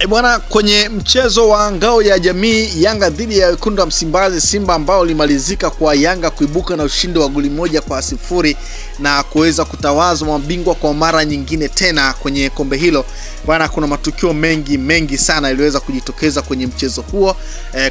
Bwana, kwenye mchezo wa ngao ya jamii Yanga dhidi ya Wekundu wa Msimbazi Simba ambao ulimalizika kwa Yanga kuibuka na ushindi wa goli 1-0 na kuweza kutawazwa mabingwa kwa mara nyingine tena kwenye kombe hilo. Bwana, kuna matukio mengi sana yaliweza kujitokeza kwenye mchezo huo,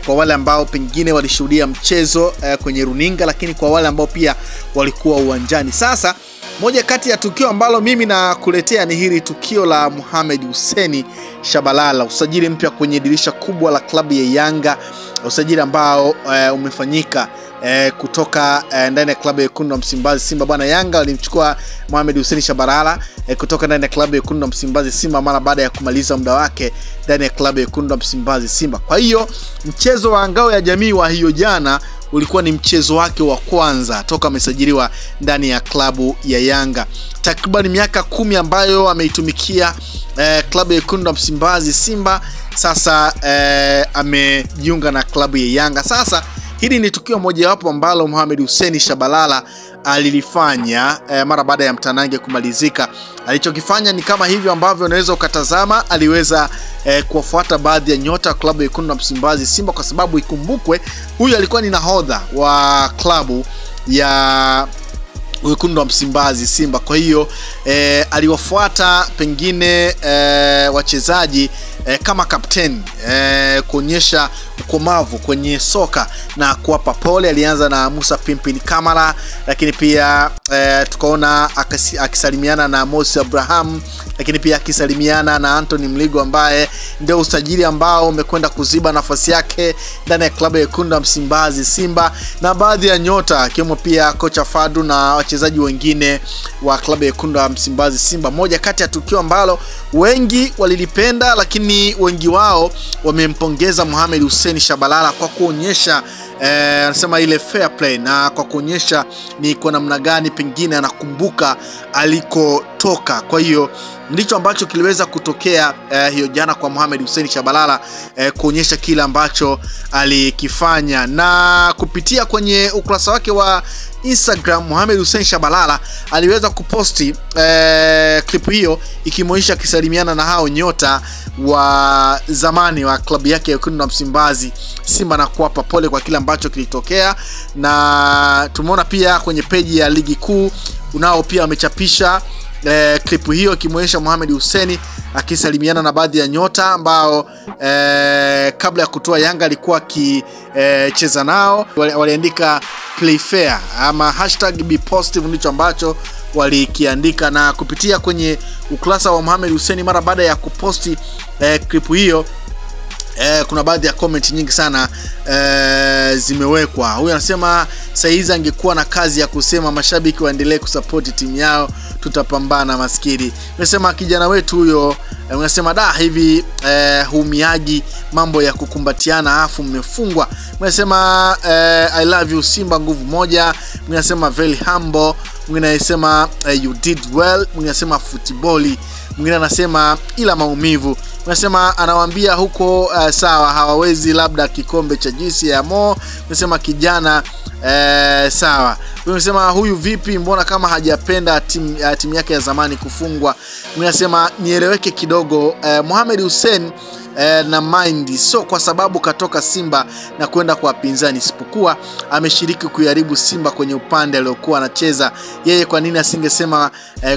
kwa wale ambao pengine walishuhudia mchezo kwenye runinga, lakini kwa wale ambao pia walikuwa uwanjani. Sasa moja kati ya tukio ambalo mimi nakuletea ni hili tukio la Mohamed Hussein Shabalala, usajili mpya kwenye dirisha kubwa la klabu ya Yanga, usajili ambao umefanyika kutoka ndani ya klabu ya Wekundu wa Msimbazi Simba. Bwana, Yanga walimchukua Mohamed Hussein Shabalala kutoka ndani ya klabu ya Wekundu wa Msimbazi Simba mara baada ya kumaliza muda wake ndani ya klabu ya Wekundu wa Msimbazi Simba. Kwa hiyo mchezo wa ngao ya jamii wa hiyo jana ulikuwa ni mchezo wake wa kwanza toka amesajiliwa ndani ya klabu ya Yanga. Takriban miaka 10 ambayo ameitumikia klabu ya Wekundu wa Msimbazi Simba, sasa amejiunga na klabu ya Yanga. Sasa hili ni tukio moja wapo ambalo Mohamed Hussein Shabalala alilifanya mara baada ya mtanange kumalizika. Alichokifanya ni kama hivyo ambavyo unaweza ukatazama, aliweza kuwafuata baadhi ya nyota wa klabu ya Wekundu wa Msimbazi Simba, kwa sababu ikumbukwe huyu alikuwa ni nahodha wa klabu ya Wekundu wa Msimbazi Simba. Kwa hiyo aliwafuata pengine wachezaji kama kapteni kuonyesha ukomavu kwenye soka na kuwapa pole. Alianza na Musa Pimpini Kamara, lakini pia tukaona akisalimiana na Moses Abraham, lakini pia akisalimiana na Anthony Mligo ambaye ndio usajili ambao umekwenda kuziba nafasi yake ndani ya klabu ya Wekundu wa Msimbazi Simba, na baadhi ya nyota akiwemo pia kocha Fadu na wachezaji wengine wa klabu ya Wekundu wa Msimbazi Simba. Moja kati ya tukio ambalo wengi walilipenda, lakini wengi wao wamempongeza Mohamed Hussein Shabalala kwa kuonyesha anasema ile fair play, na kwa kuonyesha ni kwa namna gani pengine anakumbuka alikotoka. Kwa hiyo ndicho ambacho kiliweza kutokea hiyo jana kwa Mohamed Hussein Shabalala, kuonyesha kile ambacho alikifanya. Na kupitia kwenye ukurasa wake wa Instagram, Mohamed Hussein Shabalala aliweza kuposti clip hiyo ikimwonyesha akisalimiana na hao nyota wa zamani wa klabu yake ya Wekundu wa Msimbazi Simba na kuwapa pole kwa kile ambacho kilitokea. Na tumeona pia kwenye peji ya ligi kuu unao pia amechapisha clip hiyo ikimwonyesha Mohamed Hussein akisalimiana na baadhi ya nyota ambao kabla ya kutoa Yanga alikuwa akicheza nao. Waliandika play fair ama #BePositive, ndicho ambacho walikiandika. Na kupitia kwenye ukurasa wa Mohamed Hussein mara baada ya kuposti clip hiyo, kuna baadhi ya comment nyingi sana zimewekwa. Huyu anasema saizi angekuwa na kazi ya kusema mashabiki waendelee kusupport timu yao, tutapambana maskini. Unasema kijana wetu huyo, unasema da hivi huumiaji mambo ya kukumbatiana afu mmefungwa. Unasema I love you Simba nguvu moja. Unasema very humble. Unasema you did well. Unasema football. Mwingine anasema ila maumivu. Unasema anawaambia huko sawa hawawezi labda kikombe cha juisi ya Mo. Unasema kijana sawa. Unasema huyu vipi, mbona kama hajapenda timu yake ya zamani kufungwa. Unasema nieleweke kidogo, Mohamed Hussein na mind so kwa sababu katoka Simba na kwenda kwa wapinzani, isipokuwa ameshiriki kuharibu Simba kwenye upande aliokuwa anacheza yeye. Kwa nini asingesema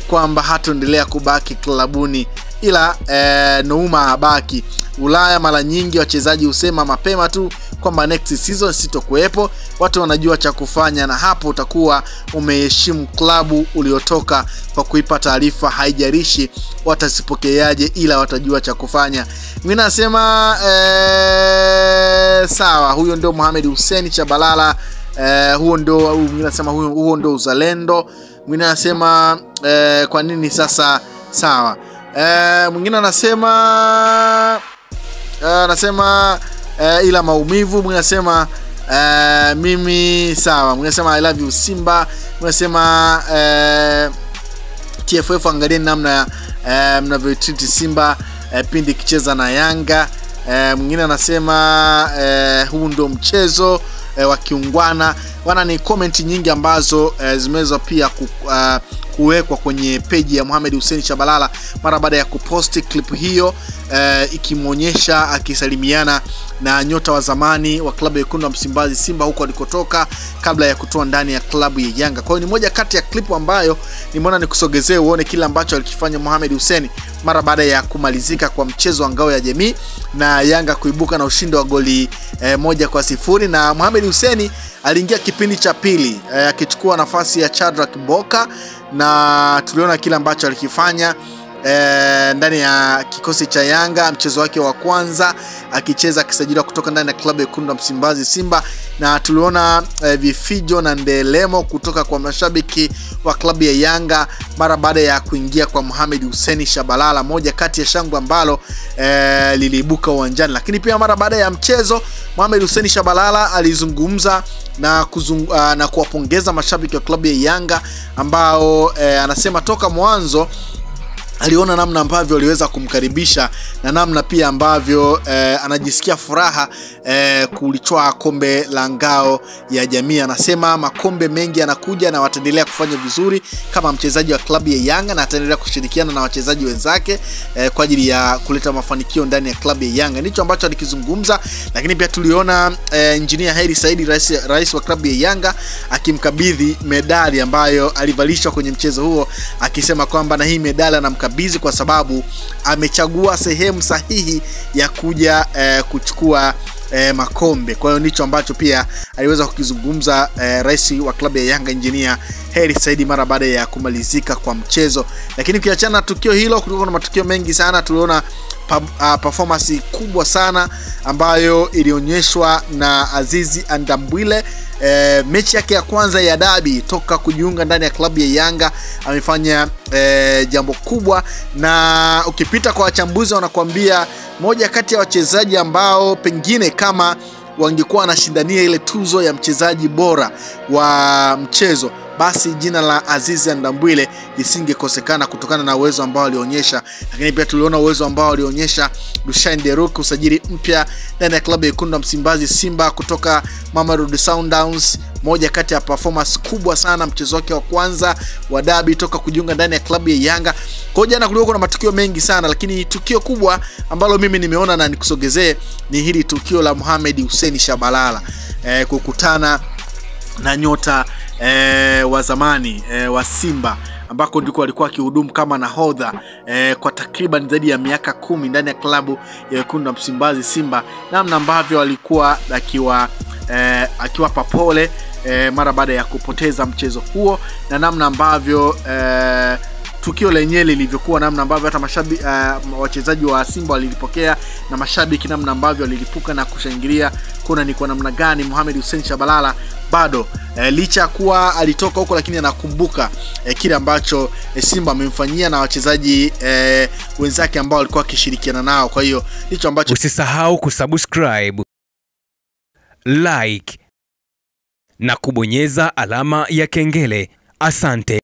kwamba hataendelea kubaki klabuni, ila Nouma abaki Ulaya? Mara nyingi wachezaji husema mapema tu kwamba next season sitokuepo. Watu wanajua cha kufanya, na hapo utakuwa umeheshimu klabu uliotoka kwa kuipa taarifa, haijarishi watasipokeaje, ila watajua cha kufanya. Mimi nasema sawa, huyo ndio Mohamed Hussein Shabalala. Huo ndio mimi nasema huo ndio uzalendo. Mimi nasema kwa nini sasa sawa. Mwingine anasema ila maumivu. Mwingine anasema mimi sawa. Mwingine anasema I love you Simba. Mwingine anasema TFF angalia namna mnavyotreat Simba pindi kicheza na Yanga. Mwingine anasema huu ndio mchezo wa kiungwana. Wana ni comment nyingi ambazo zimeweza pia kuwekwa kwenye peji ya Mohamed Hussein Shabalala mara baada ya kuposti clip hiyo ikimuonyesha akisalimiana na nyota wa zamani wa klabu ya Wekundu wa Msimbazi Simba huko alikotoka kabla ya kutoa ndani ya klabu ya Yanga. Kwa hiyo ni moja kati ya clip ambayo nimeona nikusogezee uone kile ambacho alikifanya Mohamed Hussein mara baada ya kumalizika kwa mchezo wa ngao ya jamii na Yanga kuibuka na ushindi wa goli 1-0, na Mohamed Hussein aliingia kipindi cha pili akichukua nafasi ya Shadrack Boka, na tuliona kile ambacho alikifanya ndani ya kikosi cha Yanga. Mchezo wake wa kwanza akicheza akisajiliwa kutoka ndani ya klabu ya Wekundu wa Msimbazi Simba, na tuliona vifijo na ndelemo kutoka kwa mashabiki wa klabu ya Yanga mara baada ya kuingia kwa Mohamed Hussein Shabalala, moja kati ya shangwe ambalo liliibuka uwanjani. Lakini pia mara baada ya mchezo Mohamed Hussein Shabalala alizungumza na kuwapongeza mashabiki wa klabu ya Yanga ambao anasema toka mwanzo aliona namna ambavyo aliweza kumkaribisha na namna pia ambavyo anajisikia furaha kulichwa kombe la ngao ya jamii. Anasema makombe mengi yanakuja na wataendelea kufanya vizuri kama mchezaji wa klabu ya Yanga, na ataendelea kushirikiana na wachezaji wenzake kwa ajili ya kuleta mafanikio ndani ya klabu ya Yanga. Ndicho ambacho alikizungumza. Lakini pia tuliona Engineer Hersi Said, rais wa klabu ya Yanga, akimkabidhi medali ambayo alivalishwa kwenye mchezo huo, akisema kwamba na hii medali anamkabidhi kwa sababu amechagua sehemu sahihi ya kuja kuchukua makombe. Kwa hiyo ndicho ambacho pia aliweza kukizungumza rais wa klabu ya Yanga Engineer Hersi Said mara baada ya kumalizika kwa mchezo. Lakini ukiachana na tukio hilo, kulikuwa na matukio mengi sana. Tuliona performance kubwa sana ambayo ilionyeshwa na Azizi Ndambwile. Mechi yake ya kwanza ya dabi toka kujiunga ndani ya klabu ya Yanga amefanya jambo kubwa, na ukipita kwa wachambuzi wanakuambia moja kati ya wachezaji ambao pengine kama wangekuwa wanashindania ile tuzo ya mchezaji bora wa mchezo, basi jina la Azizi Ndambwile lisingekosekana kutokana na uwezo ambao alionyesha. Lakini pia tuliona uwezo ambao alionyesha Dushain Deruk, usajili mpya ndani ya klabu ya Wekundu wa Msimbazi Simba kutoka Mamelodi Sundowns, moja kati ya performance kubwa sana mchezo wake wa kwanza wa dabi toka kujiunga ndani ya klabu ya Yanga. Kwa jana kulikuwa na matukio mengi sana, lakini tukio kubwa ambalo mimi nimeona na nikusogezee ni hili tukio la Mohamed Hussein Shabalala kukutana na nyota wa zamani wa Simba, ambako ndiko alikuwa akihudumu kama nahodha kwa takriban zaidi ya miaka 10 ndani ya klabu ya Wekundu wa Msimbazi Simba, namna ambavyo alikuwa akiwapa pole mara baada ya kupoteza mchezo huo, na namna ambavyo tukio lenyewe lilivyokuwa, namna ambavyo hata mashabiki wachezaji wa Simba walilipokea na mashabiki namna ambavyo walilipuka na kushangilia kuna ni kwa namna gani Mohamed Hussein Shabalala bado licha kuwa alitoka huko, lakini anakumbuka kile ambacho Simba amemfanyia na wachezaji wenzake ambao walikuwa wakishirikiana nao. Kwa hiyo hicho ambacho, usisahau kusubscribe, like na kubonyeza alama ya kengele. Asante.